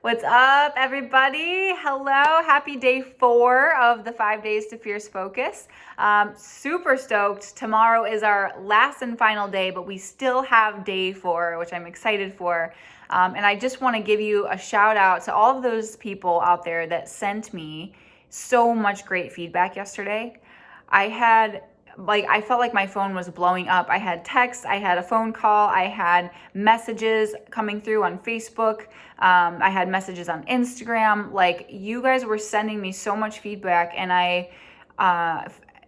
What's up, everybody? Hello. Happy day 4 of the 5 Days to Fierce Focus. Super stoked. Tomorrow is our last and final day, but we still have day 4, which I'm excited for. And I just want to give you a shout out to all of those people out there that sent me so much great feedback yesterday. I felt like my phone was blowing up. I had texts, I had a phone call, I had messages coming through on Facebook, I had messages on Instagram. Like, you guys were sending me so much feedback, and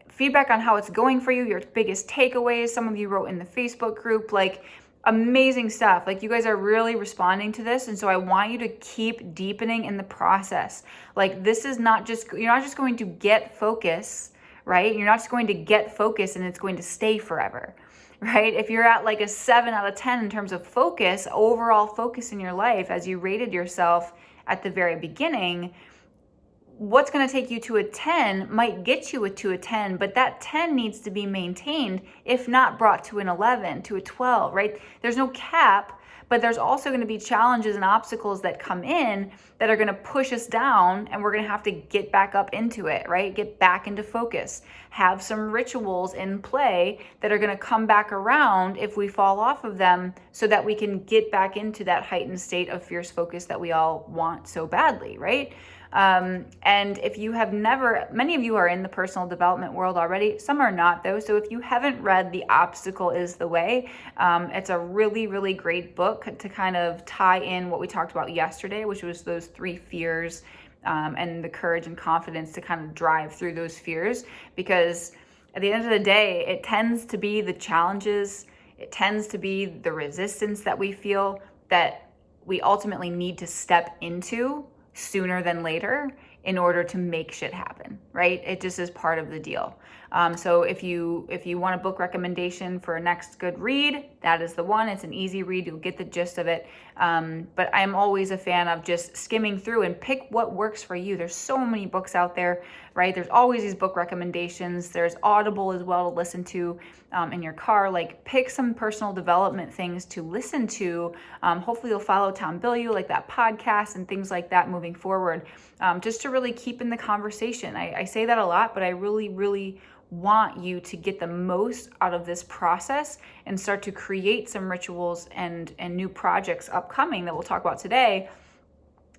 feedback on how it's going for you, your biggest takeaways. Some of you wrote in the Facebook group, like, amazing stuff. Like, you guys are really responding to this, and so I want you to keep deepening in the process. Like, this is not just, you're not just going to get focus, right? You're not just going to get focus and it's going to stay forever, right? If you're at like a 7 out of 10 in terms of focus, overall focus in your life, as you rated yourself at the very beginning, what's going to take you to a 10 might get you to a 10, but that 10 needs to be maintained, if not brought to an 11, to a 12, right? There's no cap, but there's also going to be challenges and obstacles that come in that are going to push us down, and we're going to have to get back up into it, right? Get back into focus. Have some rituals in play that are going to come back around if we fall off of them, so that we can get back into that heightened state of fierce focus that we all want so badly, right? And if you have never, many of you are in the personal development world already, some are not though. So if you haven't read The Obstacle is the Way, it's a really, really great book to kind of tie in what we talked about yesterday, which was those 3 fears, and the courage and confidence to kind of drive through those fears. Because at the end of the day, it tends to be the challenges, it tends to be the resistance that we feel that we ultimately need to step into sooner than later in order to make shit happen, right? It just is part of the deal. So if you want a book recommendation for a next good read, that is the one. It's an easy read. You'll get the gist of it. But I'm always a fan of just skimming through and pick what works for you. There's so many books out there, right? There's always these book recommendations. There's Audible as well to listen to in your car. Like, pick some personal development things to listen to. Hopefully you'll follow Tom Bilyeu, like that podcast and things like that moving forward, just to really keep in the conversation. I say that a lot, but I really, really want you to get the most out of this process and start to create some rituals and new projects upcoming that we'll talk about today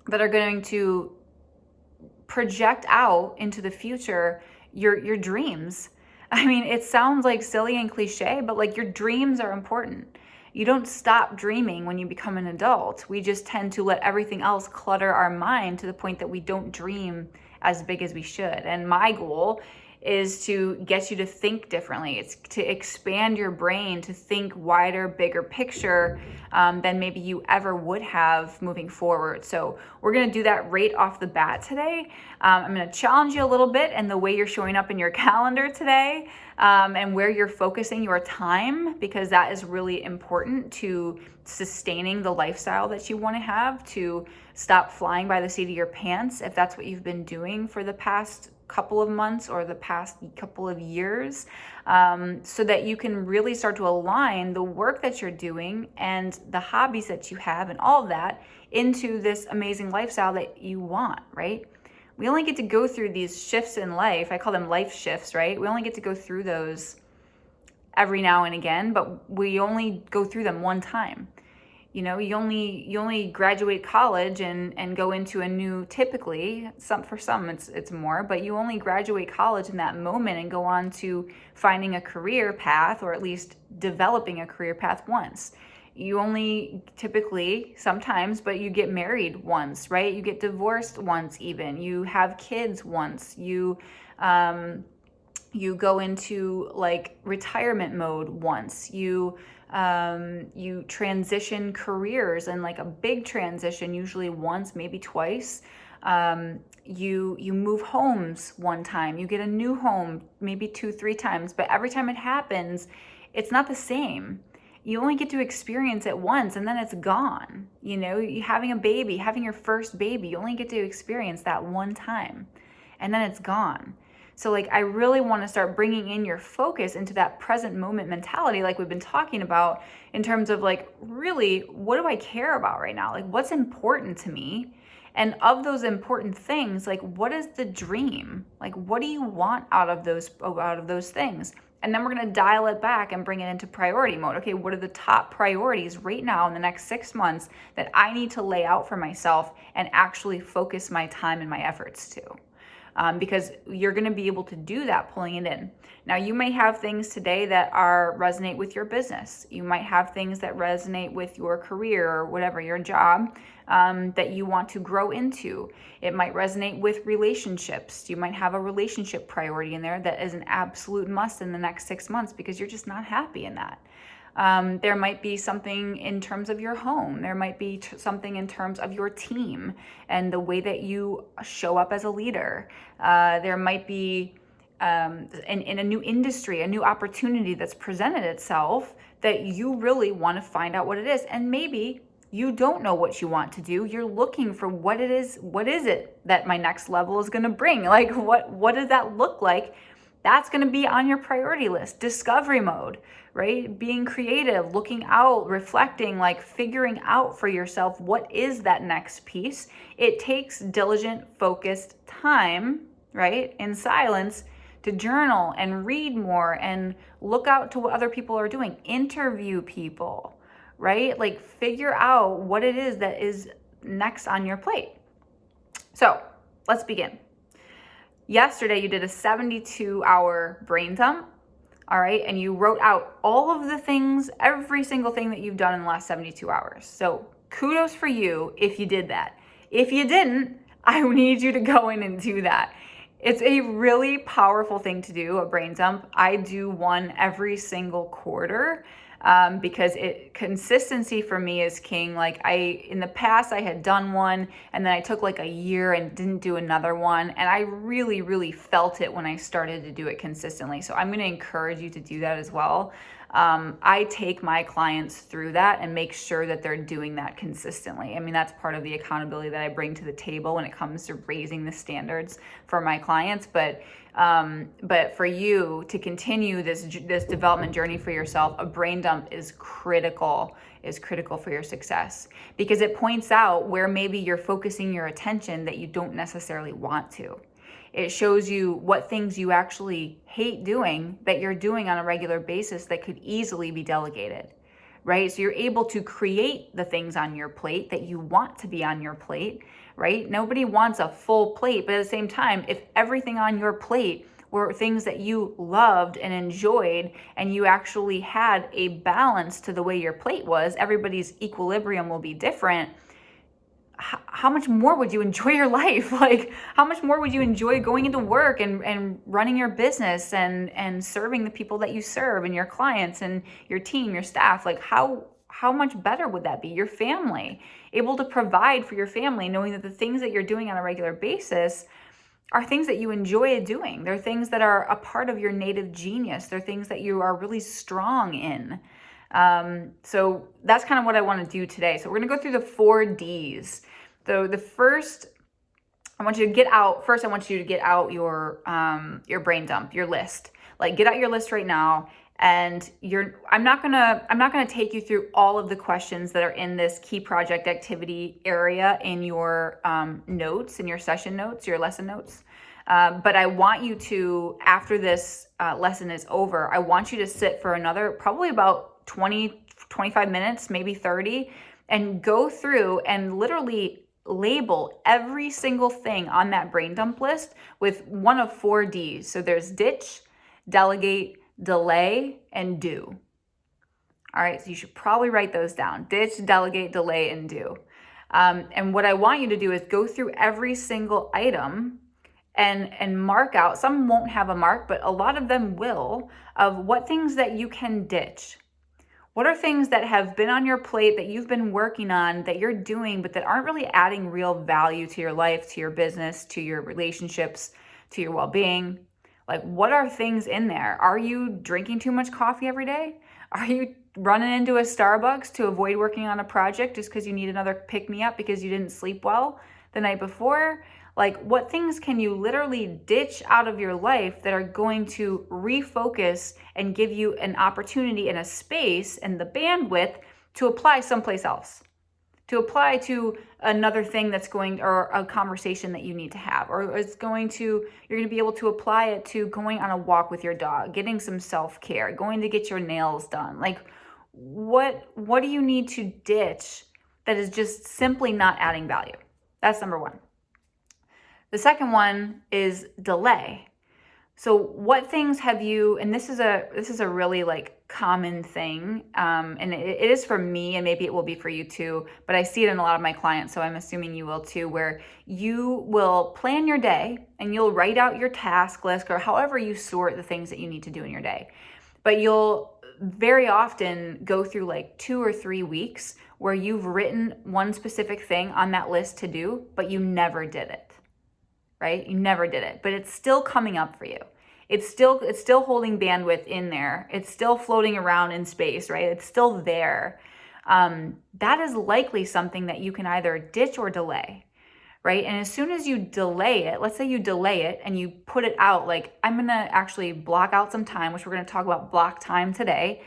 that are going to project out into the future your dreams. I mean, it sounds like silly and cliche, but like, your dreams are important. You don't stop dreaming when you become an adult. We just tend to let everything else clutter our mind to the point that we don't dream as big as we should. And my goal is to get you to think differently. It's to expand your brain to think wider, bigger picture than maybe you ever would have moving forward. So we're gonna do that right off the bat today. I'm gonna challenge you a little bit in the way you're showing up in your calendar today, and where you're focusing your time, because that is really important to sustaining the lifestyle that you want to have, to stop flying by the seat of your pants if that's what you've been doing for the past couple of months or the past couple of years, so that you can really start to align the work that you're doing and the hobbies that you have and all of that into this amazing lifestyle that you want, right? We only get to go through these shifts in life. I call them life shifts, right? We only get to go through those every now and again, but we only go through them one time. You know, you only graduate college and go into a new, typically, for some it's more, but you only graduate college in that moment and go on to finding a career path, or at least developing a career path once. You only typically, sometimes, but you get married once, right? You get divorced once, even. You have kids once. You go into like retirement mode once. You transition careers, and like a big transition, usually once, maybe twice. You move homes one time, you get a new home maybe 2-3 times, but every time it happens, it's not the same. You only get to experience it once, and then it's gone. You know, having a baby, having your first baby, you only get to experience that one time, and then it's gone. So like, I really want to start bringing in your focus into that present moment mentality, like we've been talking about, in terms of like, really, what do I care about right now? Like, what's important to me? And of those important things, like, what is the dream? Like, what do you want out of those things? And then we're going to dial it back and bring it into priority mode. Okay, what are the top priorities right now in the next 6 months that I need to lay out for myself and actually focus my time and my efforts to? Because you're going to be able to do that pulling it in. Now, you may have things today that resonate with your business. You might have things that resonate with your career or whatever, your job, that you want to grow into. It might resonate with relationships. You might have a relationship priority in there that is an absolute must in the next 6 months because you're just not happy in that. There might be something in terms of your home. There might be something in terms of your team and the way that you show up as a leader. There might be in a new industry, a new opportunity that's presented itself that you really want to find out what it is. And maybe you don't know what you want to do. You're looking for what it is. What is it that my next level is going to bring? Like, what does that look like? That's going to be on your priority list. Discovery mode, right? Being creative, looking out, reflecting, like figuring out for yourself what is that next piece. It takes diligent, focused time, right? In silence to journal and read more and look out to what other people are doing. Interview people, right? Like figure out what it is that is next on your plate. So let's begin. Yesterday, you did a 72-hour brain dump, all right? And you wrote out all of the things, every single thing that you've done in the last 72 hours. So kudos for you if you did that. If you didn't, I need you to go in and do that. It's a really powerful thing to do, a brain dump. I do one every single quarter. Because consistency for me is king. Like in the past I had done one and then I took like a year and didn't do another one. And I really, really felt it when I started to do it consistently. So I'm going to encourage you to do that as well. I take my clients through that and make sure that they're doing that consistently. I mean, that's part of the accountability that I bring to the table when it comes to raising the standards for my clients. But for you to continue this development journey for yourself, a brain dump is critical for your success, because it points out where maybe you're focusing your attention that you don't necessarily want to. It shows you what things you actually hate doing that you're doing on a regular basis that could easily be delegated, right? So you're able to create the things on your plate that you want to be on your plate, right? Nobody wants a full plate, but at the same time, if everything on your plate were things that you loved and enjoyed, and you actually had a balance to the way your plate was, everybody's equilibrium will be different. How much more would you enjoy your life? Like, how much more would you enjoy going into work and running your business and serving the people that you serve and your clients and your team, your staff? Like, how much better would that be? Your family, able to provide for your family, knowing that the things that you're doing on a regular basis are things that you enjoy doing. They're things that are a part of your native genius. They're things that you are really strong in. So that's kind of what I want to do today. So we're going to go through the 4 Ds. So the first, I want you to get out your brain dump, your list. Like, get out your list right now. And I'm not gonna take you through all of the questions that are in this key project activity area in your notes, in your session notes, your lesson notes. But I want you to, after this lesson is over, I want you to sit for another probably about 20, 25 minutes, maybe 30, and go through and literally label every single thing on that brain dump list with one of 4 Ds. So there's ditch, delegate, delay, and do. All right, so you should probably write those down. Ditch, delegate, delay, and do. And what I want you to do is go through every single item and mark out. Some won't have a mark, but a lot of them will, of what things that you can ditch. What are things that have been on your plate that you've been working on, that you're doing, but that aren't really adding real value to your life, to your business, to your relationships, to your well-being? Like, what are things in there? Are you drinking too much coffee every day? Are you running into a Starbucks to avoid working on a project just because you need another pick-me-up because you didn't sleep well? the night before? Like, what things can you literally ditch out of your life that are going to refocus and give you an opportunity and a space and the bandwidth to apply someplace else, to apply to another thing that's going, or a conversation that you need to have, or you're going to be able to apply it to going on a walk with your dog, getting some self-care, going to get your nails done. Like, what do you need to ditch that is just simply not adding value? That's number one. The second one is delay. So what things have you, and this is a really like common thing, and it is for me, and maybe it will be for you too, but I see it in a lot of my clients, so I'm assuming you will too, where you will plan your day and you'll write out your task list, or however you sort the things that you need to do in your day. But you'll very often go through like 2 or 3 weeks where you've written one specific thing on that list to do, but you never did it. Right? You never did it, but it's still coming up for you. It's still holding bandwidth in there. It's still floating around in space, right? It's still there. That is likely something that you can either ditch or delay, right? And as soon as you delay it, let's say you delay it and you put it out, like I'm going to actually block out some time, which we're going to talk about block time today,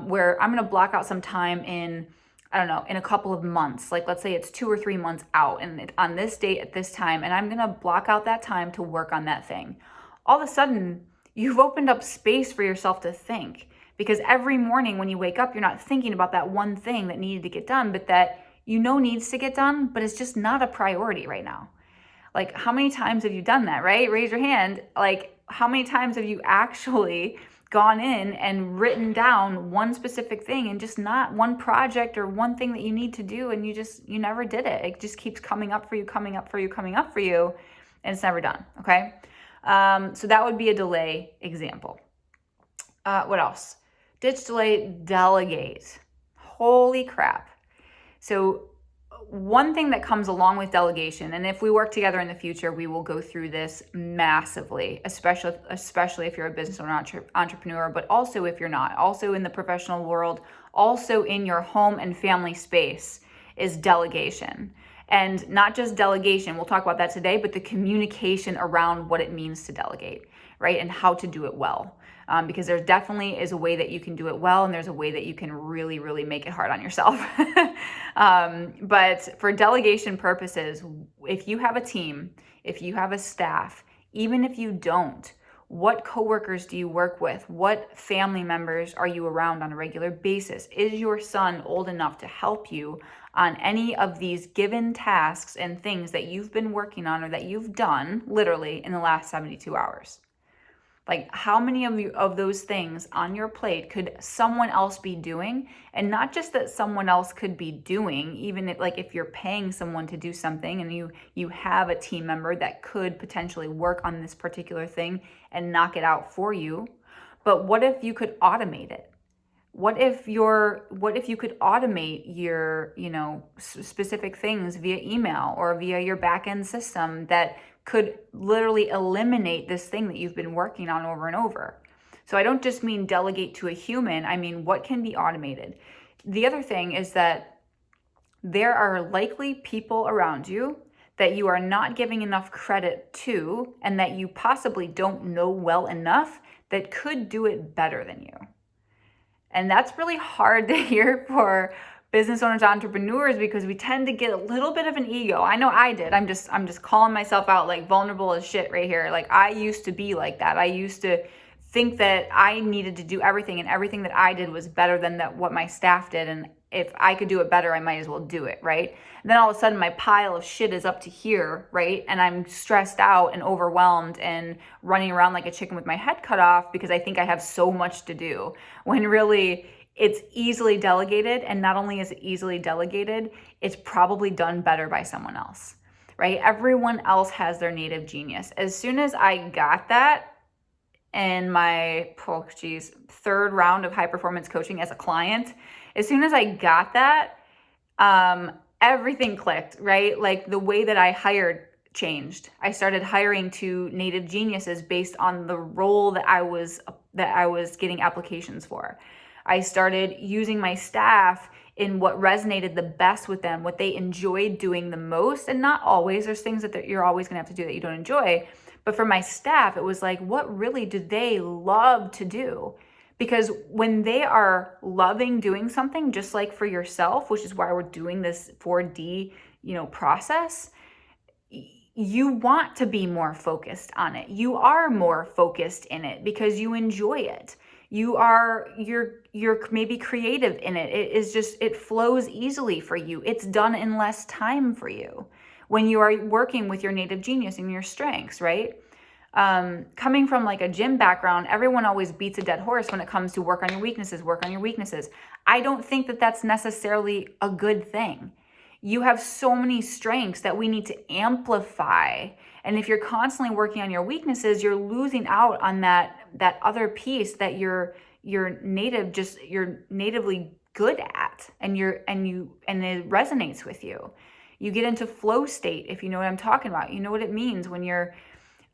where I'm going to block out some time in, I don't know, in a couple of months. Like let's say it's 2 or 3 months out and on this date at this time, and I'm going to block out that time to work on that thing. All of a sudden, you've opened up space for yourself to think, because every morning when you wake up, you're not thinking about that one thing that needed to get done, but that you know needs to get done, but it's just not a priority right now. Like, how many times have you done that, right? Raise your hand. Like, how many times have you actually gone in and written down one specific thing and just not one project or one thing that you need to do, and you never did it? It just keeps coming up for you, and it's never done, okay? So that would be a delay example. What else? Ditch, delay, delegate. Holy crap. So one thing that comes along with delegation, and if we work together in the future, we will go through this massively, especially if you're a business or an entrepreneur, but also if you're not, also in the professional world, also in your home and family space, is delegation. And not just delegation, we'll talk about that today, but the communication around what it means to delegate, right? And how to do it well. Because there definitely is a way that you can do it well, and there's a way that you can really, really make it hard on yourself. But for delegation purposes, if you have a team, if you have a staff, even if you don't, what coworkers do you work with? What family members are you around on a regular basis? Is your son old enough to help you on any of these given tasks and things that you've been working on or that you've done literally in the last 72 hours? Like, how many of those things on your plate could someone else be doing? And not just that someone else could be doing, even if you're paying someone to do something and you have a team member that could potentially work on this particular thing and knock it out for you. But what if you could automate it? What if you could automate your, specific things via email or via your back-end system that could literally eliminate this thing that you've been working on over and over? So I don't just mean delegate to a human. I mean, what can be automated? The other thing is that there are likely people around you that you are not giving enough credit to, and that you possibly don't know well enough, that could do it better than you. And that's really hard to hear for business owners, entrepreneurs, because we tend to get a little bit of an ego. I know I did. I'm just calling myself out, like, vulnerable as shit right here. Like, I used to be like that. I used to think that I needed to do everything, and everything that I did was better than what my staff did. And if I could do it better, I might as well do it, right? And then all of a sudden my pile of shit is up to here, right? And I'm stressed out and overwhelmed and running around like a chicken with my head cut off because I think I have so much to do, when really it's easily delegated. And not only is it easily delegated, it's probably done better by someone else, right? Everyone else has their native genius. As soon as I got that in my, third round of high performance coaching as a client, as soon as I got that, everything clicked, right? Like, the way that I hired changed. I started hiring to native geniuses based on the role that I was getting applications for. I started using my staff in what resonated the best with them, what they enjoyed doing the most. And not always, there's things that you're always going to have to do that you don't enjoy. But for my staff, it was like, what really do they love to do? Because when they are loving doing something, just like for yourself, which is why we're doing this 4D, process, you want to be more focused on it. You are more focused in it because you enjoy it. You're maybe creative in it. It flows easily for you. It's done in less time for you when you are working with your native genius and your strengths, right? Coming from like a gym background, everyone always beats a dead horse when it comes to work on your weaknesses. I don't think that that's necessarily a good thing. You have so many strengths that we need to amplify. And if you're constantly working on your weaknesses, you're losing out on that other piece that you're natively good at, and it resonates with you. You get into flow state, if you know what I'm talking about. You know what it means when you're,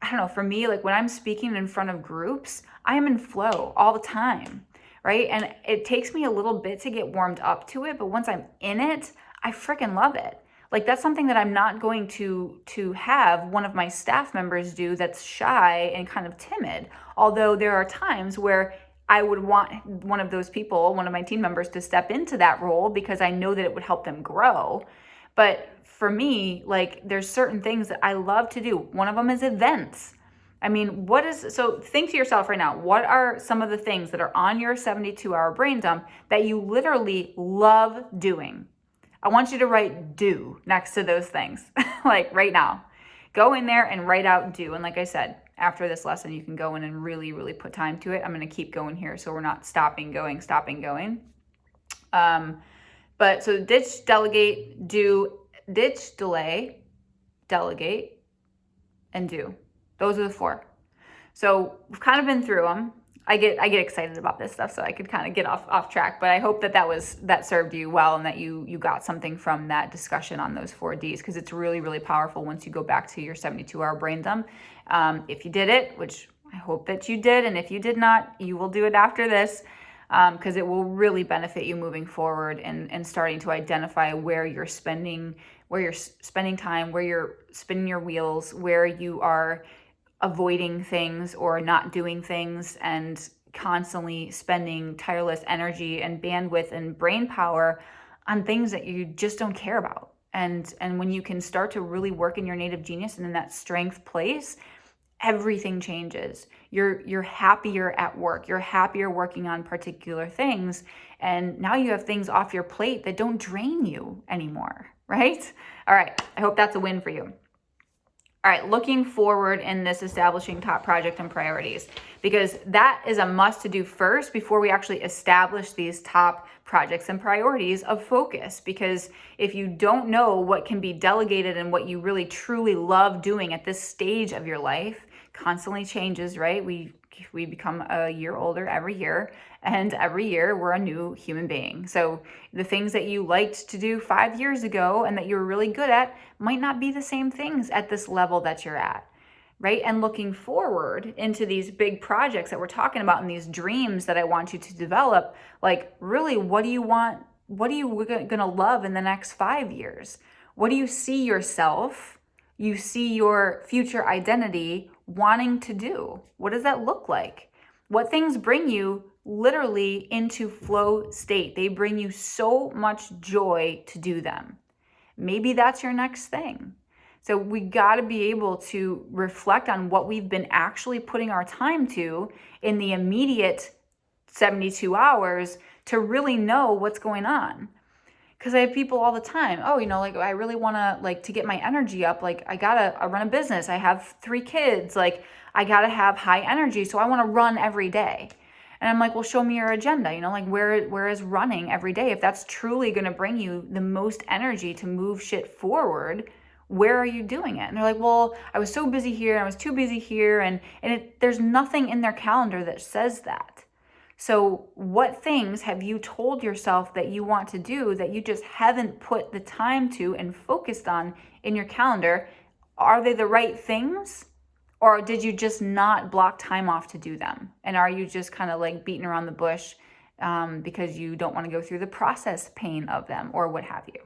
I don't know, for me, like when I'm speaking in front of groups, I am in flow all the time, right? And it takes me a little bit to get warmed up to it, but once I'm in it, I freaking love it. Like that's something that I'm not going to have one of my staff members do that's shy and kind of timid. Although there are times where I would want one of those people, one of my team members, to step into that role because I know that it would help them grow. But for me, like there's certain things that I love to do. One of them is events. I mean, so think to yourself right now, what are some of the things that are on your 72-hour brain dump that you literally love doing? I want you to write do next to those things, like right now. Go in there and write out do. And like I said, after this lesson, you can go in and really, really put time to it. I'm going to keep going here so we're not stopping going. But so ditch, delegate, do, ditch, delay, delegate, and do. Those are the 4. So we've kind of been through them. I get excited about this stuff, so I could kind of get off track, but I hope that served you well and that you got something from that discussion on those 4 Ds, because it's really, really powerful once you go back to your 72-hour brain dump. If you did it, which I hope that you did, and if you did not, you will do it after this, because it will really benefit you moving forward and starting to identify where you're spending time, where you're spinning your wheels, where you are avoiding things or not doing things, and constantly spending tireless energy and bandwidth and brain power on things that you just don't care about. And when you can start to really work in your native genius and in that strength place, everything changes. You're happier at work. You're happier working on particular things. And now you have things off your plate that don't drain you anymore, right? All right. I hope that's a win for you. All right, looking forward in this establishing top project and priorities, because that is a must to do first before we actually establish these top projects and priorities of focus. Because if you don't know what can be delegated and what you really truly love doing at this stage of your life, constantly changes, right? We become a year older every year, and every year we're a new human being. So the things that you liked to do 5 years ago and that you're really good at might not be the same things at this level that you're at, right? And looking forward into these big projects that we're talking about and these dreams that I want you to develop, like really, what do you want? What are you going to love in the next 5 years? What do you see yourself? You see your future identity wanting to do? What does that look like? What things bring you literally into flow state? They bring you so much joy to do them. Maybe that's your next thing. So we got to be able to reflect on what we've been actually putting our time to in the immediate 72 hours to really know what's going on. Because I have people all the time, like I really want to get my energy up. Like I run a business. I have 3 kids. Like I got to have high energy. So I want to run every day. And I'm like, well, show me your agenda. Where is running every day? If that's truly going to bring you the most energy to move shit forward, where are you doing it? And they're like, well, I was so busy here and I was too busy here. And there's nothing in their calendar that says that. So what things have you told yourself that you want to do that you just haven't put the time to and focused on in your calendar? Are they the right things? Or did you just not block time off to do them? And are you just kind of like beating around the bush because you don't want to go through the process pain of them or what have you.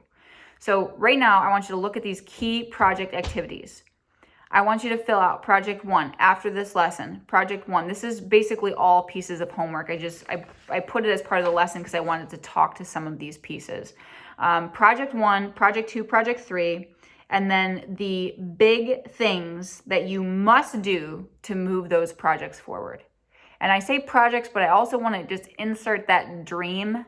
So right now, I want you to look at these key project activities. I want you to fill out project 1 after this lesson. Project 1, this is basically all pieces of homework. I put it as part of the lesson because I wanted to talk to some of these pieces. Project 1, project 2, project 3, and then the big things that you must do to move those projects forward. And I say projects, but I also want to just insert that dream,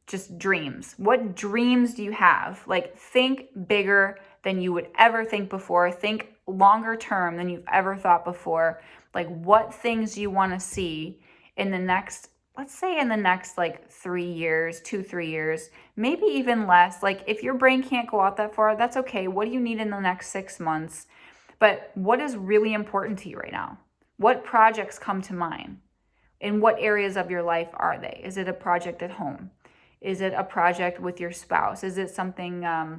just dreams. What dreams do you have? Like, think bigger than you would ever think before. Think longer term than you've ever thought before. Like, what things you want to see in the next, let's say in the next like 3 years, 2-3 years, maybe even less. Like, if your brain can't go out that far, that's okay. What do you need in the next 6 months? But what is really important to you right now? What projects come to mind? In what areas of your life are they? Is it a project at home? Is it a project with your spouse? Is it something, I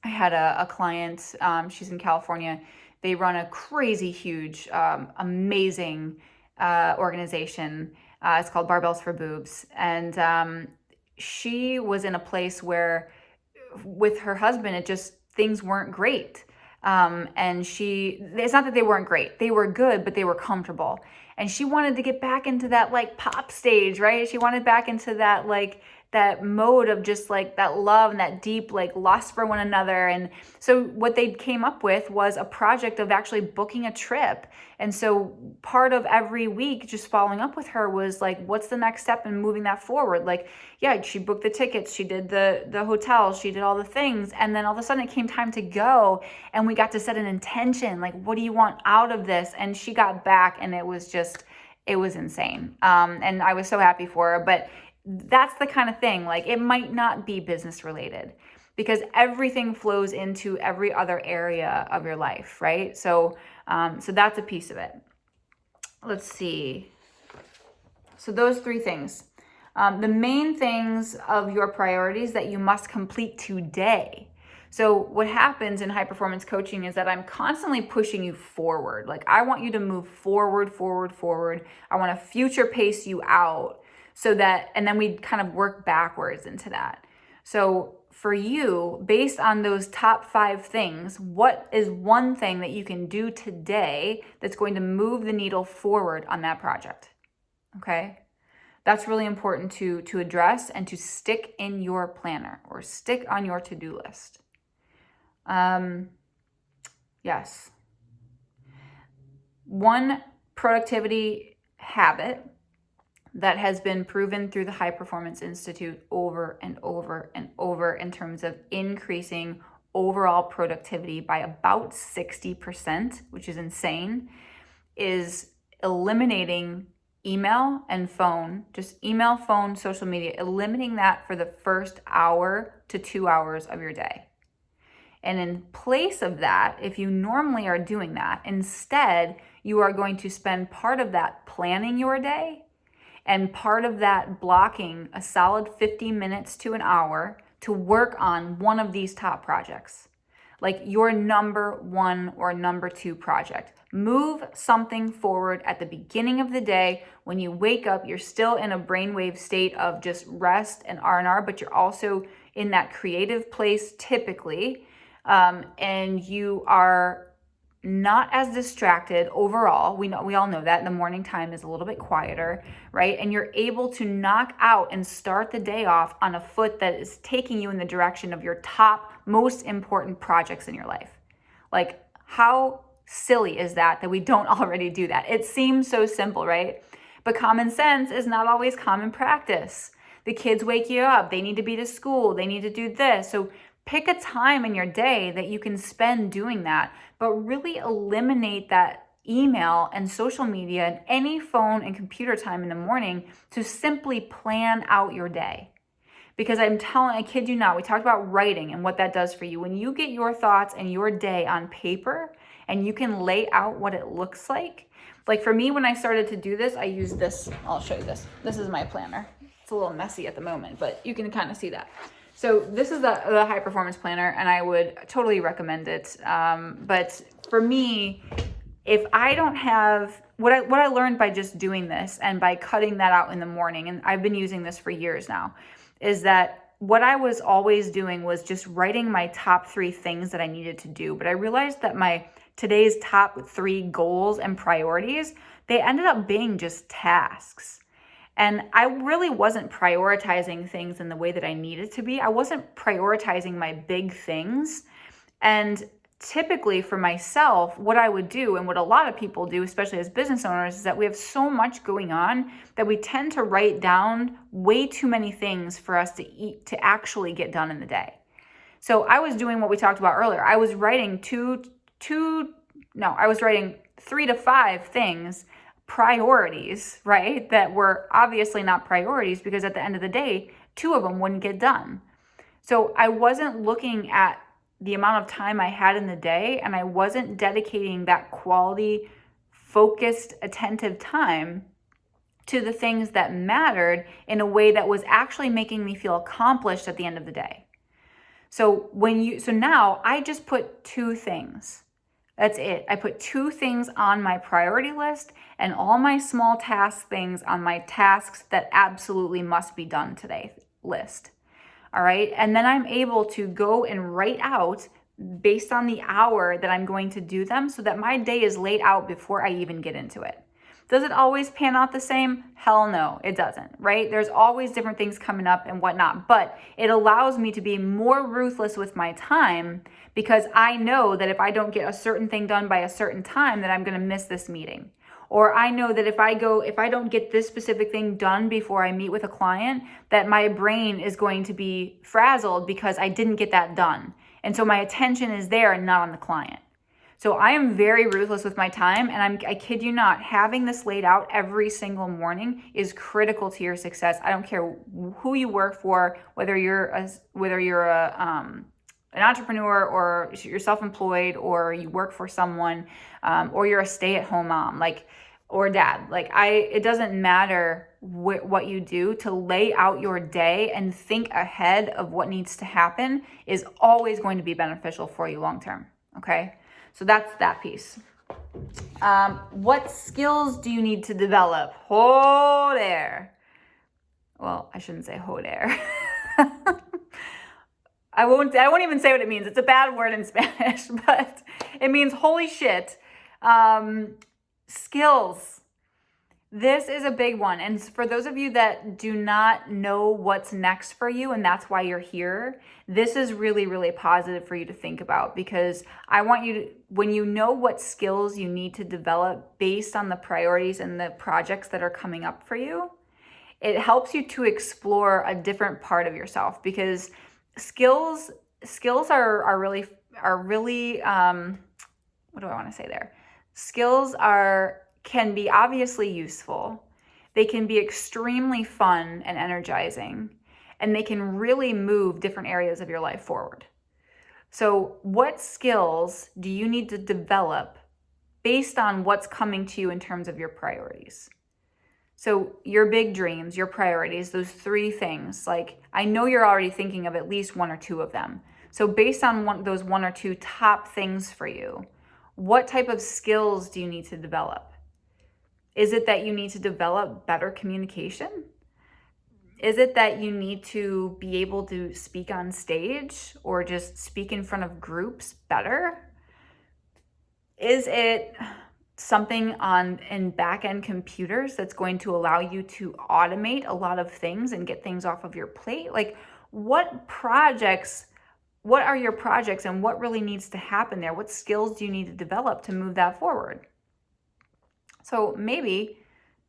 had a client, she's in California. They run a crazy, huge, amazing organization. It's called Barbells for Boobs. And she was in a place where with her husband, things weren't great. And it's not that they weren't great. They were good, but they were comfortable. And she wanted to get back into that like pop stage, right? She wanted back into that that mode of just like that love and that deep like lust for one another. And so what they came up with was a project of actually booking a trip. And so part of every week just following up with her was like, what's the next step in moving that forward? Like, yeah, she booked the tickets, she did the hotels, she did all the things. And then all of a sudden it came time to go and we got to set an intention. Like, what do you want out of this? And she got back and it was insane. And I was so happy for her, but that's the kind of thing, like it might not be business related because everything flows into every other area of your life, right? So that's a piece of it. Let's see. So those 3 things. The main things of your priorities that you must complete today. So what happens in high performance coaching is that I'm constantly pushing you forward. Like, I want you to move forward. I want to future pace you out. So that, and then we kind of work backwards into that. So for you, based on those top 5 things, what is one thing that you can do today that's going to move the needle forward on that project? Okay. That's really important to address and to stick in your planner or stick on your to-do list. Yes. One productivity habit that has been proven through the High Performance Institute over and over and over in terms of increasing overall productivity by about 60%, which is insane, is eliminating email and phone, just email, phone, social media, eliminating that for the first hour to 2 hours of your day. And in place of that, if you normally are doing that, instead, you are going to spend part of that planning your day and part of that blocking a solid 50 minutes to an hour to work on one of these top projects, like your number 1 or number 2 project. Move something forward at the beginning of the day. When you wake up, you're still in a brainwave state of just rest and R&R, but you're also in that creative place typically, and you are not as distracted overall. We all know that the morning time is a little bit quieter, right? And you're able to knock out and start the day off on a foot that is taking you in the direction of your top most important projects in your life. Like, how silly is that we don't already do that? It seems so simple, right? But common sense is not always common practice. The kids wake you up, they need to be to school, they need to do this. So pick a time in your day that you can spend doing that, but really eliminate that email and social media and any phone and computer time in the morning to simply plan out your day. Because I kid you not, we talked about writing and what that does for you. When you get your thoughts and your day on paper and you can lay out what it looks like for me, when I started to do this, I used this. I'll show you this. This is my planner. It's a little messy at the moment, but you can kind of see that. So this is the high performance planner, and I would totally recommend it. But for me, if I don't have what I learned by just doing this and by cutting that out in the morning, and I've been using this for years now, is that what I was always doing was just writing my top 3 things that I needed to do. But I realized that my today's top 3 goals and priorities, they ended up being just tasks. And I really wasn't prioritizing things in the way that I needed to be. I wasn't prioritizing my big things. And typically for myself, what I would do and what a lot of people do, especially as business owners, is that we have so much going on that we tend to write down way too many things for us to actually get done in the day. So I was doing what we talked about earlier. I was writing 3 to 5 things, priorities, right? That were obviously not priorities because at the end of the day, 2 of them wouldn't get done. So I wasn't looking at the amount of time I had in the day, and I wasn't dedicating that quality, focused, attentive time to the things that mattered in a way that was actually making me feel accomplished at the end of the day. So now I just put 2 things. That's it. I put 2 things on my priority list and all my small task things on my tasks that absolutely must be done today list. All right. And then I'm able to go and write out based on the hour that I'm going to do them so that my day is laid out before I even get into it. Does it always pan out the same? Hell no, it doesn't, right? There's always different things coming up and whatnot, but it allows me to be more ruthless with my time because I know that if I don't get a certain thing done by a certain time, that I'm going to miss this meeting. Or I know that if I don't get this specific thing done before I meet with a client, that my brain is going to be frazzled because I didn't get that done. And so my attention is there and not on the client. So I am very ruthless with my time, and I kid you not, having this laid out every single morning is critical to your success. I don't care who you work for, whether you're an entrepreneur or you're self-employed or you work for someone, or you're a stay-at-home mom, or dad. It doesn't matter what you do. To lay out your day and think ahead of what needs to happen is always going to be beneficial for you long-term. Okay. So that's that piece. What skills do you need to develop? Ho there. Well, I shouldn't say ho there. I won't even say what it means. It's a bad word in Spanish, but it means holy shit. Skills. This is a big one. And for those of you that do not know what's next for you, and that's why you're here, this is really, really positive for you to think about, because I want you to, when you know what skills you need to develop based on the priorities and the projects that are coming up for you, it helps you to explore a different part of yourself, because skills are really, what do I want to say there? Skills can be obviously useful. They can be extremely fun and energizing, and they can really move different areas of your life forward. So what skills do you need to develop based on what's coming to you in terms of your priorities? So your big dreams, your priorities, those 3 things, I know you're already thinking of at least 1 or 2 of them. So based on those 1 or 2 top things for you, what type of skills do you need to develop? Is it that you need to develop better communication? Is it that you need to be able to speak on stage or just speak in front of groups better? Is it something in back-end computers that's going to allow you to automate a lot of things and get things off of your plate? What are your projects and what really needs to happen there? What skills do you need to develop to move that forward? So maybe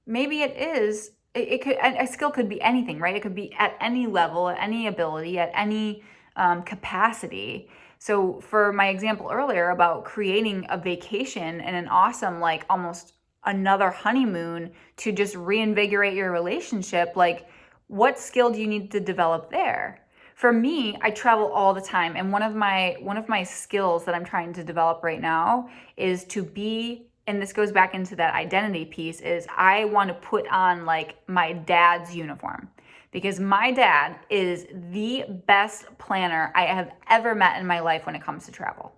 it is, a skill could be anything, right? It could be at any level, at any ability, at any capacity. So for my example earlier about creating a vacation and an awesome, almost another honeymoon to just reinvigorate your relationship, what skill do you need to develop there? For me, I travel all the time, and one of my skills that I'm trying to develop right now is to be, and this goes back into that identity piece, is I want to put on my dad's uniform, because my dad is the best planner I have ever met in my life when it comes to travel.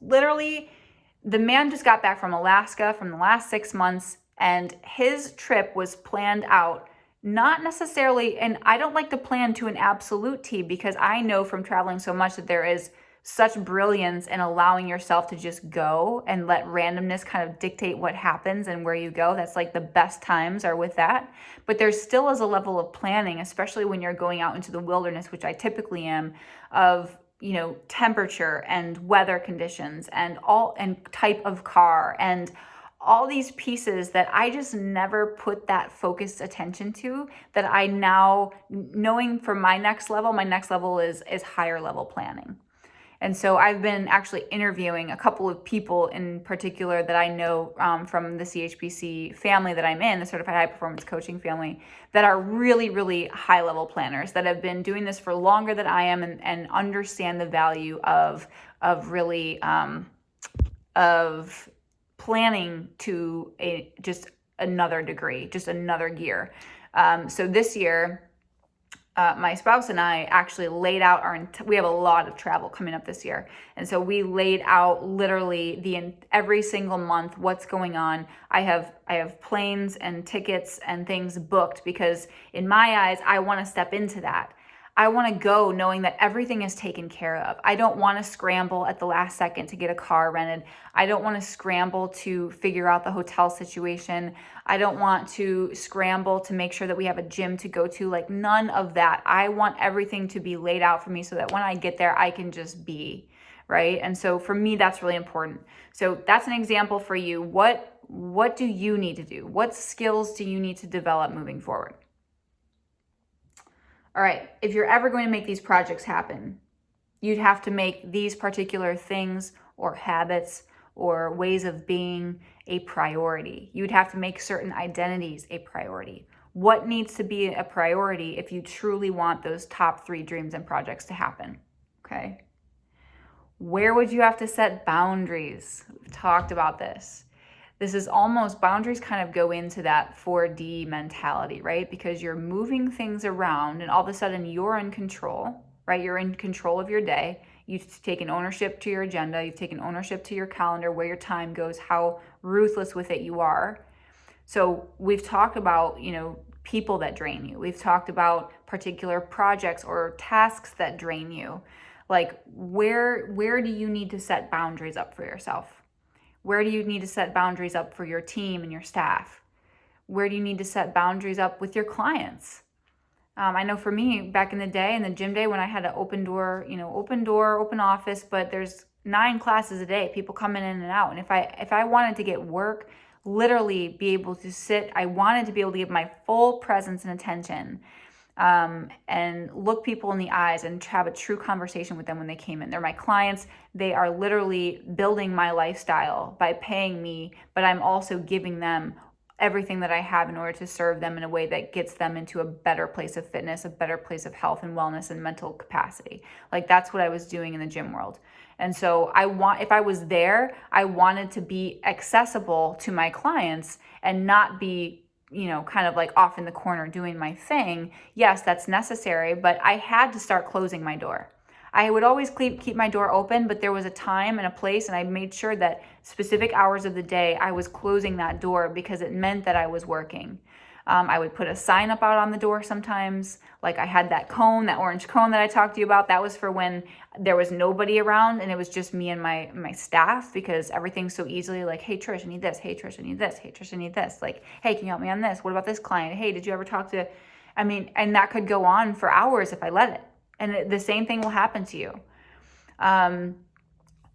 Literally, the man just got back from Alaska from the last 6 months, and his trip was planned out. Not necessarily, and I don't like to plan to an absolute T, because I know from traveling so much that there is such brilliance in allowing yourself to just go and let randomness kind of dictate what happens and where you go. That's like the best times are with that. But there still is a level of planning, especially when you're going out into the wilderness, which I typically am, of temperature and weather conditions and type of car and all these pieces that I just never put that focused attention to, that I now, knowing for my next level is higher level planning. And so I've been actually interviewing a couple of people in particular that I know from the CHBC family that I'm in, the Certified High Performance Coaching family, that are really, really high level planners that have been doing this for longer than I am, and understand the value of really of planning to just another degree, just another gear. So this year, my spouse and I actually laid out we have a lot of travel coming up this year. And so we laid out literally every single month what's going on. I have planes and tickets and things booked, because in my eyes, I want to step into that. I want to go knowing that everything is taken care of. I don't want to scramble at the last second to get a car rented. I don't want to scramble to figure out the hotel situation. I don't want to scramble to make sure that we have a gym to go to. Like, none of that. I want everything to be laid out for me so that when I get there, I can just be, right? And so for me, that's really important. So that's an example for you. What do you need to do? What skills do you need to develop moving forward? All right, if you're ever going to make these projects happen, you'd have to make these particular things or habits or ways of being a priority. You'd have to make certain identities a priority. What needs to be a priority if you truly want those top 3 dreams and projects to happen? Okay. Where would you have to set boundaries? We've talked about this. This is almost, boundaries kind of go into that 4D mentality, right? Because you're moving things around and all of a sudden you're in control, right? You're in control of your day. You've taken ownership to your agenda. You've taken ownership to your calendar, where your time goes, how ruthless with it you are. So we've talked about, people that drain you. We've talked about particular projects or tasks that drain you. Like, where do you need to set boundaries up for yourself? Where do you need to set boundaries up for your team and your staff? Where do you need to set boundaries up with your clients? I know for me, back in the day, in the gym day, when I had an open door, open office, but there's 9 classes a day, people coming in and out. And if I wanted to get work, literally be able to sit, I wanted to be able to give my full presence and attention, and look people in the eyes and have a true conversation with them when they came in. They're my clients. They are literally building my lifestyle by paying me, but I'm also giving them everything that I have in order to serve them in a way that gets them into a better place of fitness, a better place of health and wellness and mental capacity. Like, that's what I was doing in the gym world. And so if I was there, I wanted to be accessible to my clients and not be kind of like off in the corner doing my thing. Yes, that's necessary, but I had to start closing my door. I would always keep my door open, but there was a time and a place, and I made sure that specific hours of the day I was closing that door, because it meant that I was working. I would put a sign up out on the door sometimes. Like, I had that orange cone that I talked to you about. That was for when there was nobody around and it was just me and my staff, because everything's so easily like, hey, Trish, I need this. Hey, Trish, I need this. Hey, Trish, I need this. Like, hey, can you help me on this? What about this client? Hey, did you ever talk to, and that could go on for hours if I let it. And the same thing will happen to you.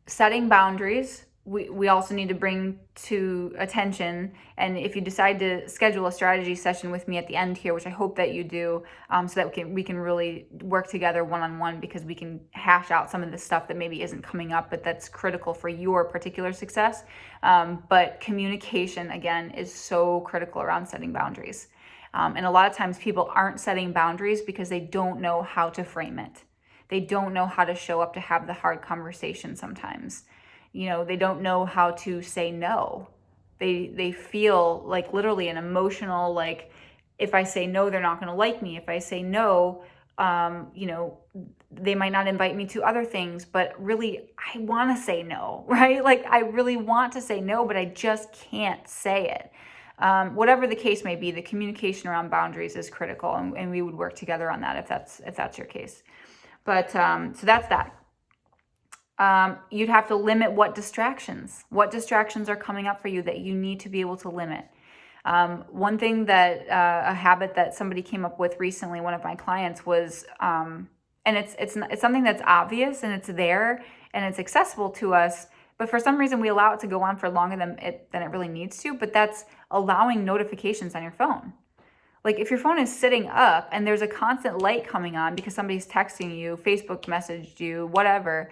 Setting boundaries, we also need to bring to attention. And if you decide to schedule a strategy session with me at the end here, which I hope that you do, so that we can really work together one-on-one, because we can hash out some of the stuff that maybe isn't coming up, but that's critical for your particular success. But communication, again, is so critical around setting boundaries. And a lot of times people aren't setting boundaries because they don't know how to frame it. They don't know how to show up to have the hard conversation sometimes. They don't know how to say no. They feel like literally an emotional, like, if I say no, they're not going to like me. If I say no, They might not invite me to other things, but really, I want to say no, right? Like, I really want to say no, but I just can't say it. Whatever the case may be, the communication around boundaries is critical, and we would work together on that if that's your case. But so that's that. You'd have to limit what distractions are coming up for you that you need to be able to limit. One thing that a habit that somebody came up with recently, one of my clients, was, and it's something that's obvious and it's there and it's accessible to us, but for some reason we allow it to go on for longer than it really needs to. But that's allowing notifications on your phone. Like, if your phone is sitting up and there's a constant light coming on because somebody's texting you, Facebook messaged you, whatever,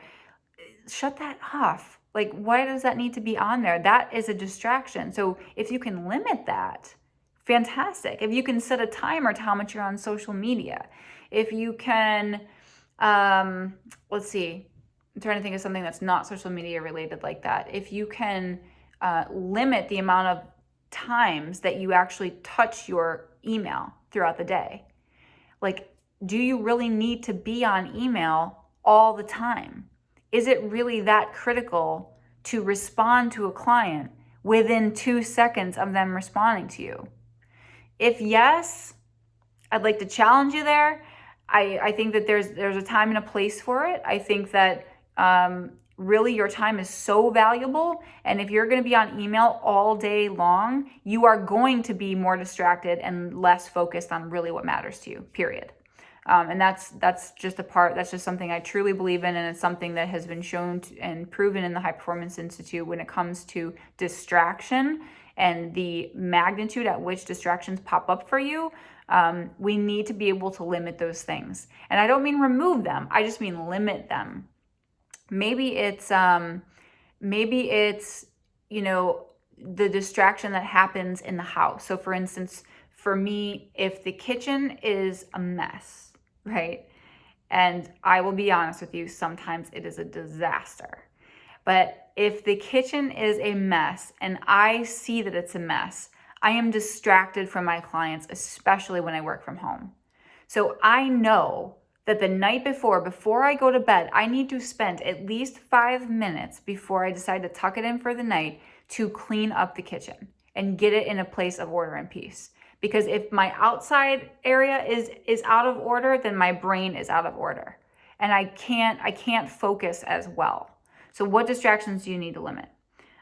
shut that off. Like, why does that need to be on there? That is a distraction. So if you can limit that, fantastic. If you can set a timer to how much you're on social media, if you can, let's see, I'm trying to think of something that's not social media related like that. If you can limit the amount of times that you actually touch your email throughout the day. Like, do you really need to be on email all the time? Is it really that critical to respond to a client within 2 seconds of them responding to you? If yes, I'd like to challenge you there. I think that there's a time and a place for it. I think that really your time is so valuable. And if you're going to be on email all day long, you are going to be more distracted and less focused on really what matters to you, period. And that's just something I truly believe in. And it's something that has been shown and proven in the High Performance Institute when it comes to distraction and the magnitude at which distractions pop up for you. We need to be able to limit those things. And I don't mean remove them. I just mean limit them. Maybe it's, the distraction that happens in the house. So for instance, for me, if the kitchen is a mess, right? And I will be honest with you, sometimes it is a disaster. But if the kitchen is a mess and I see that it's a mess, I am distracted from my clients, especially when I work from home. So I know that the night before I go to bed, I need to spend at least 5 minutes before I decide to tuck it in for the night to clean up the kitchen and get it in a place of order and peace. Because if my outside area is out of order, then my brain is out of order. And I can't focus as well. So what distractions do you need to limit?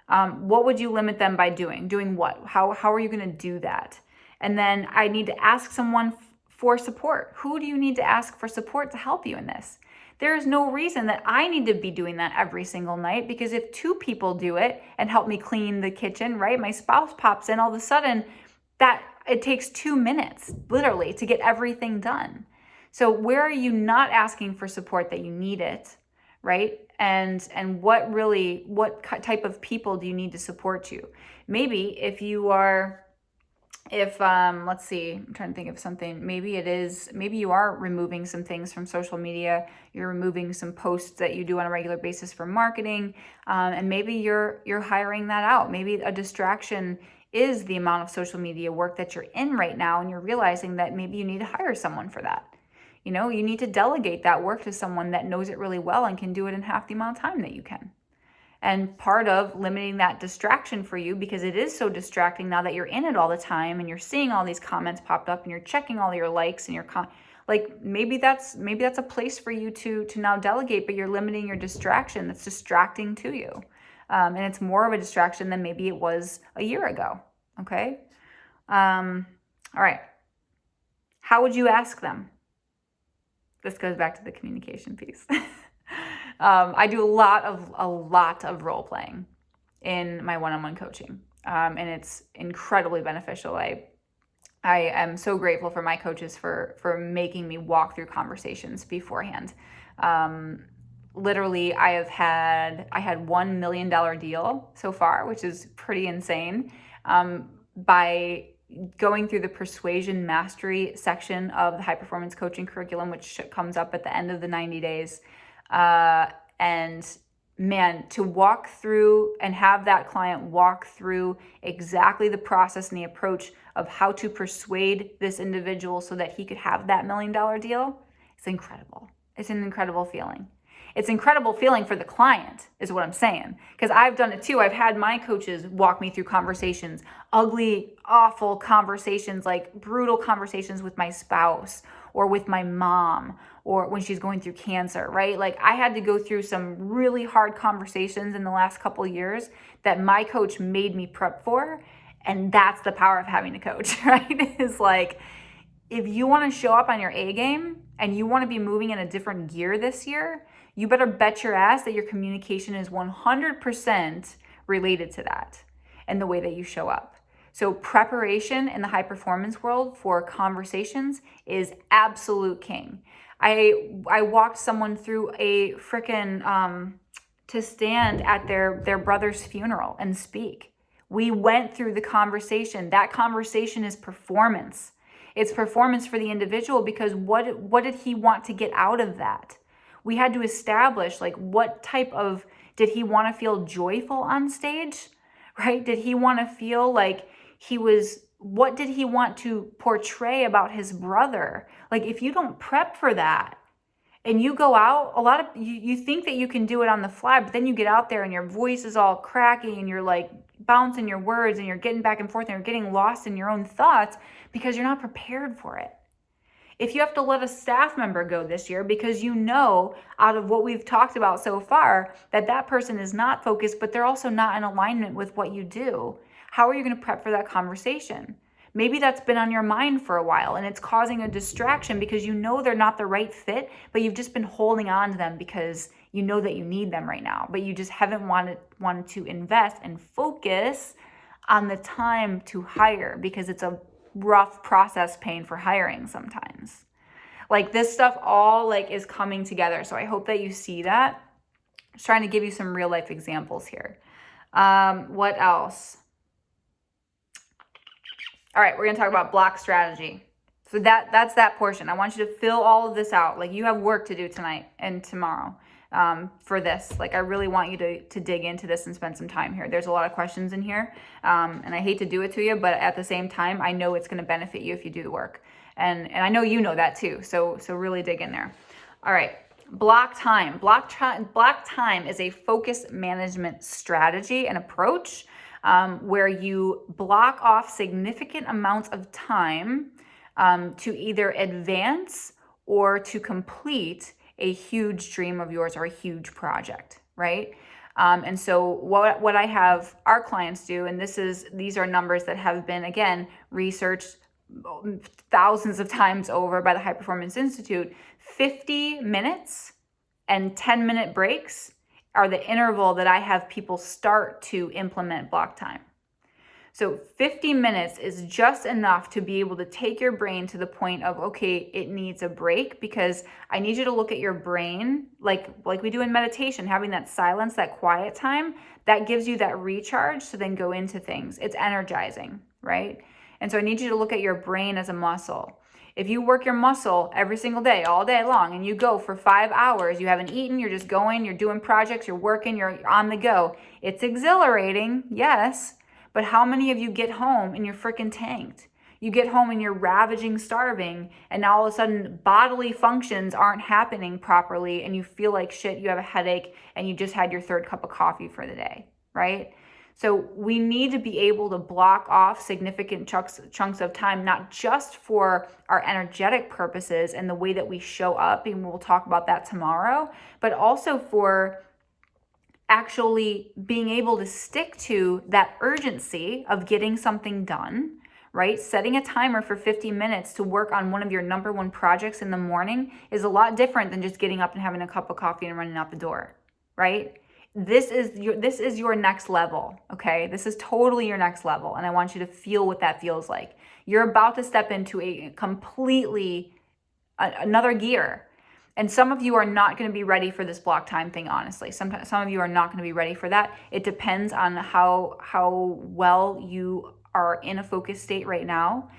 What would you limit them by doing? Doing what? How are you going to do that? And then I need to ask someone for support. Who do you need to ask for support to help you in this? There is no reason that I need to be doing that every single night, because if 2 people do it and help me clean the kitchen, right? My spouse pops in, all of a sudden that it takes 2 minutes literally to get everything done. So where are you not asking for support that you need it, right? And what type of people do you need to support you? Maybe let's see, I'm trying to think of something. Maybe you are removing some things from social media. You're removing some posts that you do on a regular basis for marketing. And maybe you're hiring that out. Maybe a distraction is the amount of social media work that you're in right now. And you're realizing that maybe you need to hire someone for that. You need to delegate that work to someone that knows it really well and can do it in half the amount of time that you can. And part of limiting that distraction for you, because it is so distracting now that you're in it all the time and you're seeing all these comments popped up and you're checking all your likes and maybe that's a place for you to now delegate, but you're limiting your distraction that's distracting to you. And it's more of a distraction than maybe it was a year ago. Okay. All right. How would you ask them? This goes back to the communication piece. I do a lot of role playing in my one-on-one coaching, and it's incredibly beneficial. I am so grateful for my coaches for making me walk through conversations beforehand. Literally, I had $1 million deal so far, which is pretty insane. By going through the persuasion mastery section of the high performance coaching curriculum, which comes up at the end of the 90 days. And man, to walk through and have that client walk through exactly the process and the approach of how to persuade this individual so that he could have that $1 million deal, it's incredible. It's an incredible feeling. It's an incredible feeling for the client, is what I'm saying. Because I've done it too. I've had my coaches walk me through conversations, ugly, awful conversations, like brutal conversations with my spouse or with my mom or when she's going through cancer, right? Like I had to go through some really hard conversations in the last couple of years that my coach made me prep for. And that's the power of having a coach, right? Is like, if you want to show up on your A game and you want to be moving in a different gear this year, you better bet your ass that your communication is 100% related to that and the way that you show up. So preparation in the high performance world for conversations is absolute king. I walked someone through a freaking to stand at their brother's funeral and speak. We went through the conversation. That conversation is performance. It's performance for the individual because what did he want to get out of that? We had to establish like what type of, did he want to feel joyful on stage, right? Did he want to feel like what did he want to portray about his brother? Like if you don't prep for that and you go out, a lot of, you think that you can do it on the fly, but then you get out there and your voice is all cracky and you're like bouncing your words and you're getting back and forth and you're getting lost in your own thoughts because you're not prepared for it. If you have to let a staff member go this year because you know out of what we've talked about so far that person is not focused, but they're also not in alignment with what you do, how are you going to prep for that conversation? Maybe that's been on your mind for a while and it's causing a distraction because you know they're not the right fit, but you've just been holding on to them because you know that you need them right now, but you just haven't wanted to invest and focus on the time to hire because it's a rough process paying for hiring sometimes. Like this stuff all like is coming together. So I hope that you see that. I'm just trying to give you some real life examples here. What else? All right, we're gonna talk about block strategy. So that's that portion. I want you to fill all of this out. Like you have work to do tonight and tomorrow for this. Like I really want you to dig into this and spend some time here. There's a lot of questions in here and I hate to do it to you, but at the same time, I know it's gonna benefit you if you do the work. And I know you know that too, so really dig in there. All right, block time. Block time is a focus management strategy and approach where you block off significant amounts of time to either advance or to complete a huge dream of yours or a huge project, right? And so what I have our clients do, and these are numbers that have been, again, researched thousands of times over by the High Performance Institute, 50 minutes and 10-minute breaks are the interval that I have people start to implement block time. So 50 minutes is just enough to be able to take your brain to the point of, okay, it needs a break because I need you to look at your brain like we do in meditation, having that silence, that quiet time, that gives you that recharge to then go into things. It's energizing, right? And so I need you to look at your brain as a muscle. If you work your muscle every single day, all day long, and you go for 5 hours, you haven't eaten, you're just going, you're doing projects, you're working, you're on the go. It's exhilarating, yes, but how many of you get home and you're freaking tanked? You get home and you're ravaging, starving, and now all of a sudden bodily functions aren't happening properly and you feel like shit, you have a headache, and you just had your 3rd cup of coffee for the day, right? So we need to be able to block off significant chunks of time, not just for our energetic purposes and the way that we show up, and we'll talk about that tomorrow, but also for actually being able to stick to that urgency of getting something done, right? Setting a timer for 50 minutes to work on one of your number one projects in the morning is a lot different than just getting up and having a cup of coffee and running out the door, right? This is your next level, okay? This is totally your next level, and I want you to feel what that feels like. You're about to step into a completely another gear. And some of you are not going to be ready for this block time thing, honestly. Some of you are not going to be ready for that. It depends on how well you are in a focus state right now.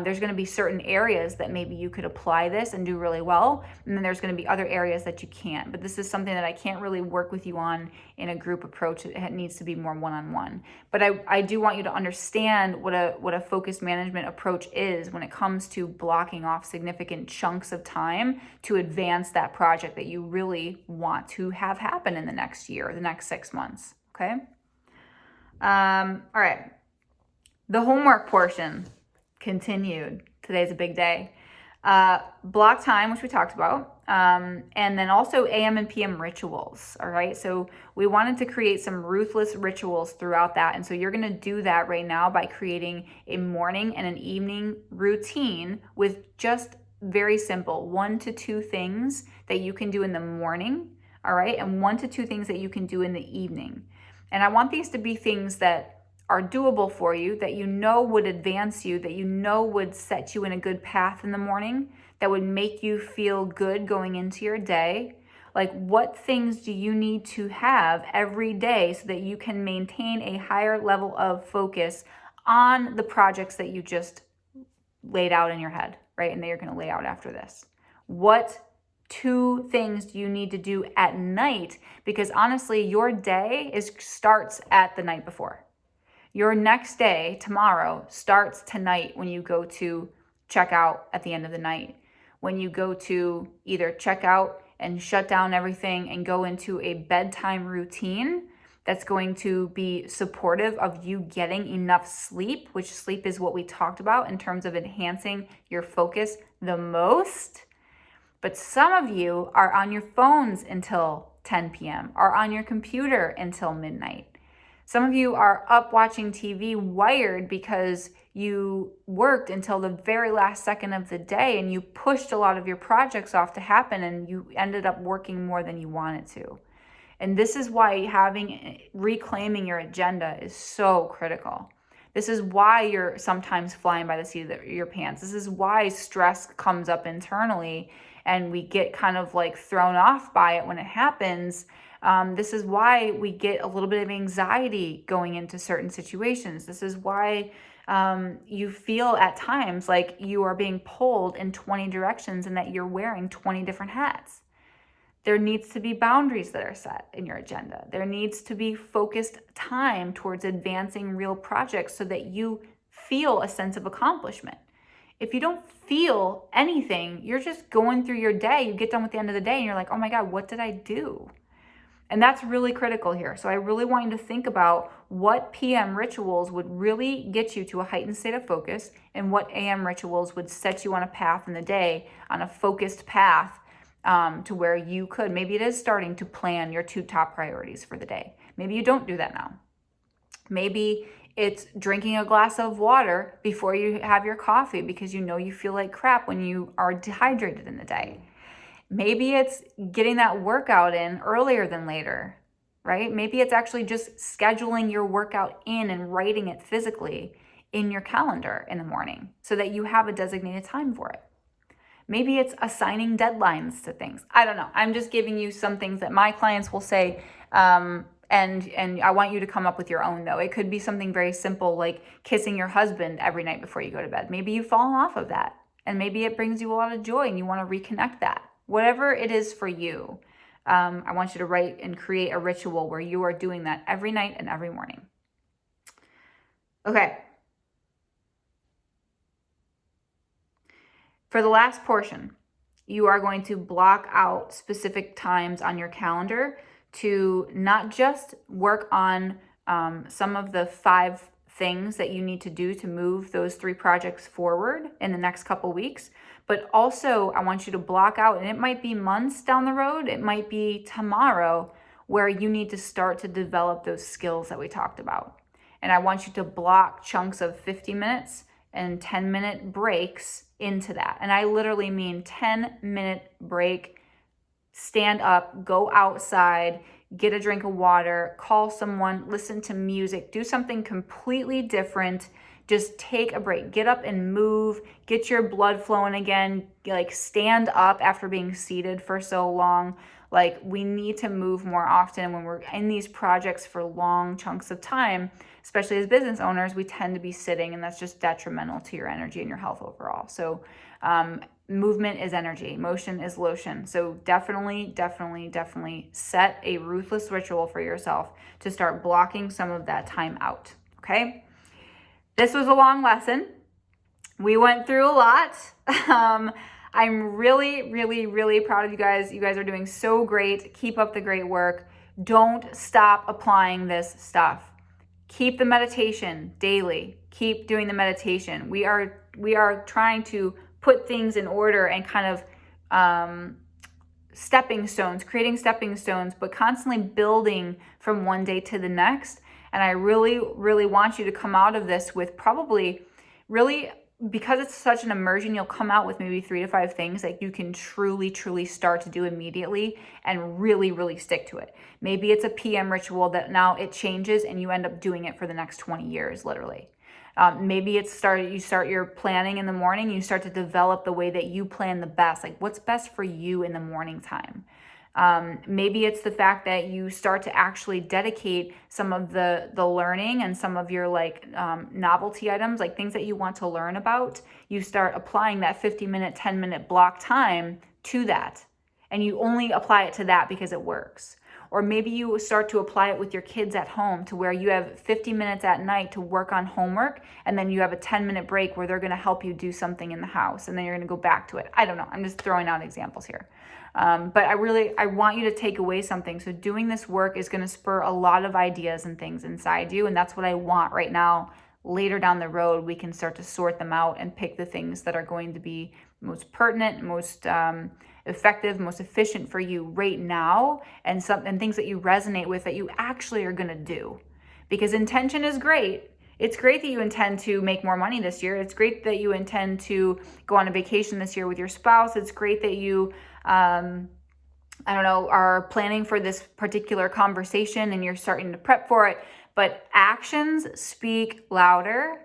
There's going to be certain areas that maybe you could apply this and do really well, and then there's going to be other areas that you can't. But this is something that I can't really work with you on in a group approach. It needs to be more one-on-one. But I do want you to understand what a focus management approach is when it comes to blocking off significant chunks of time to advance that project that you really want to have happen in the next year, the next 6 months. Okay. All right. The homework portion continued. Today's a big day. Block time, which we talked about, and then also AM and PM rituals. All right. So we wanted to create some ruthless rituals throughout that. And so you're going to do that right now by creating a morning and an evening routine with just very simple 1 to 2 things that you can do in the morning. All right. And 1 to 2 things that you can do in the evening. And I want these to be things that are doable for you, that you know would advance you, that you know would set you in a good path in the morning, that would make you feel good going into your day. Like, what things do you need to have every day so that you can maintain a higher level of focus on the projects that you just laid out in your head, right? And that you're going to lay out after this. What 2 things do you need to do at night? Because honestly, your day starts at the night before. Your next day, tomorrow, starts tonight when you go to check out at the end of the night. When you go to either check out and shut down everything and go into a bedtime routine that's going to be supportive of you getting enough sleep, which sleep is what we talked about in terms of enhancing your focus the most. But some of you are on your phones until 10 p.m., are on your computer until midnight. Some of you are up watching TV wired because you worked until the very last second of the day and you pushed a lot of your projects off to happen and you ended up working more than you wanted to. And this is why reclaiming your agenda is so critical. This is why you're sometimes flying by the seat of your pants. This is why stress comes up internally and we get kind of like thrown off by it when it happens. This is why we get a little bit of anxiety going into certain situations. This is why you feel at times like you are being pulled in 20 directions and that you're wearing 20 different hats. There needs to be boundaries that are set in your agenda. There needs to be focused time towards advancing real projects so that you feel a sense of accomplishment. If you don't feel anything, you're just going through your day. You get done with the end of the day and you're like, oh my God, what did I do? And that's really critical here. So I really want you to think about what PM rituals would really get you to a heightened state of focus and what AM rituals would set you on a path in the day, on a focused path to where you could. Maybe it is starting to plan your 2 top priorities for the day. Maybe you don't do that now. Maybe it's drinking a glass of water before you have your coffee because you know you feel like crap when you are dehydrated in the day. Maybe it's getting that workout in earlier than later, right? Maybe it's actually just scheduling your workout in and writing it physically in your calendar in the morning so that you have a designated time for it. Maybe it's assigning deadlines to things. I don't know. I'm just giving you some things that my clients will say, and I want you to come up with your own though. It could be something very simple like kissing your husband every night before you go to bed. Maybe you've fallen off of that and maybe it brings you a lot of joy and you want to reconnect that. Whatever it is for you, I want you to write and create a ritual where you are doing that every night and every morning. Okay. For the last portion, you are going to block out specific times on your calendar to not just work on some of the 5 things that you need to do to move those 3 projects forward in the next couple weeks, but also I want you to block out, and it might be months down the road, it might be tomorrow, where you need to start to develop those skills that we talked about. And I want you to block chunks of 50 minutes and 10-minute breaks into that. And I literally mean 10-minute break, stand up, go outside, get a drink of water, call someone, listen to music, do something completely different. Just take a break, get up and move, get your blood flowing again, like stand up after being seated for so long. Like, we need to move more often when we're in these projects for long chunks of time, especially as business owners. We tend to be sitting, and that's just detrimental to your energy and your health overall. So movement is energy, motion is lotion. So definitely set a ruthless ritual for yourself to start blocking some of that time out. Okay, this was a long lesson. We went through a lot. I'm really proud of you guys. You guys are doing so great. Keep up the great work. Don't stop applying this stuff. Keep the meditation daily. Keep doing the meditation. We are trying to put things in order and kind of stepping stones, creating stepping stones, but constantly building from one day to the next. And I really want you to come out of this with probably really, because it's such an immersion, you'll come out with maybe 3 to 5 things that you can truly start to do immediately and really stick to it. Maybe it's a PM ritual that now it changes and you end up doing it for the next 20 years, literally. Maybe you start your planning in the morning, you start to develop the way that you plan the best, like what's best for you in the morning time. Maybe it's the fact that you start to actually dedicate some of the learning and some of your novelty items, like things that you want to learn about. You start applying that 50-minute, 10-minute block time to that. And you only apply it to that because it works. Or maybe you start to apply it with your kids at home to where you have 50 minutes at night to work on homework, and then you have a 10-minute break where they're going to help you do something in the house, and then you're going to go back to it. I don't know. I'm just throwing out examples here. But I want you to take away something. So doing this work is going to spur a lot of ideas and things inside you, and that's what I want right now. Later down the road, we can start to sort them out and pick the things that are going to be most pertinent, most effective, most efficient for you right now, and things that you resonate with that you actually are going to do. Because intention is great. It's great that you intend to make more money this year. It's great that you intend to go on a vacation this year with your spouse. It's great that you are planning for this particular conversation and you're starting to prep for it. But actions speak louder.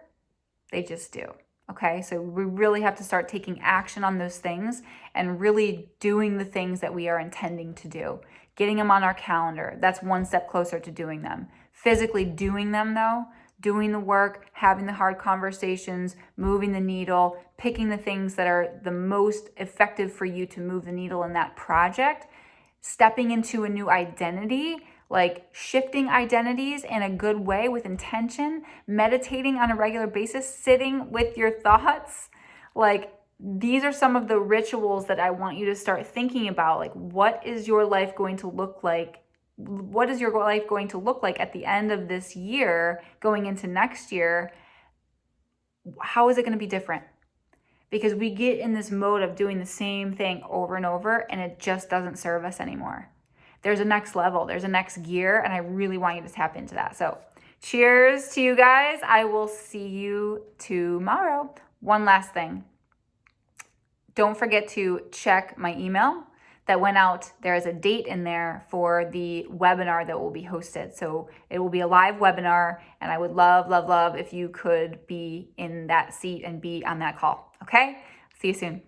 They just do. Okay, so we really have to start taking action on those things and really doing the things that we are intending to do. Getting them on our calendar, that's one step closer to doing them. Physically doing them though, doing the work, having the hard conversations, moving the needle, picking the things that are the most effective for you to move the needle in that project, stepping into a new identity, like shifting identities in a good way with intention, meditating on a regular basis, sitting with your thoughts. Like, these are some of the rituals that I want you to start thinking about. Like, what is your life going to look like? What is your life going to look like at the end of this year, going into next year? How is it going to be different? Because we get in this mode of doing the same thing over and over, and it just doesn't serve us anymore. There's a next level, there's a next gear, and I really want you to tap into that. So cheers to you guys. I will see you tomorrow. One last thing. Don't forget to check my email that went out. There is a date in there for the webinar that will be hosted. So it will be a live webinar, and I would love if you could be in that seat and be on that call. Okay? See you soon.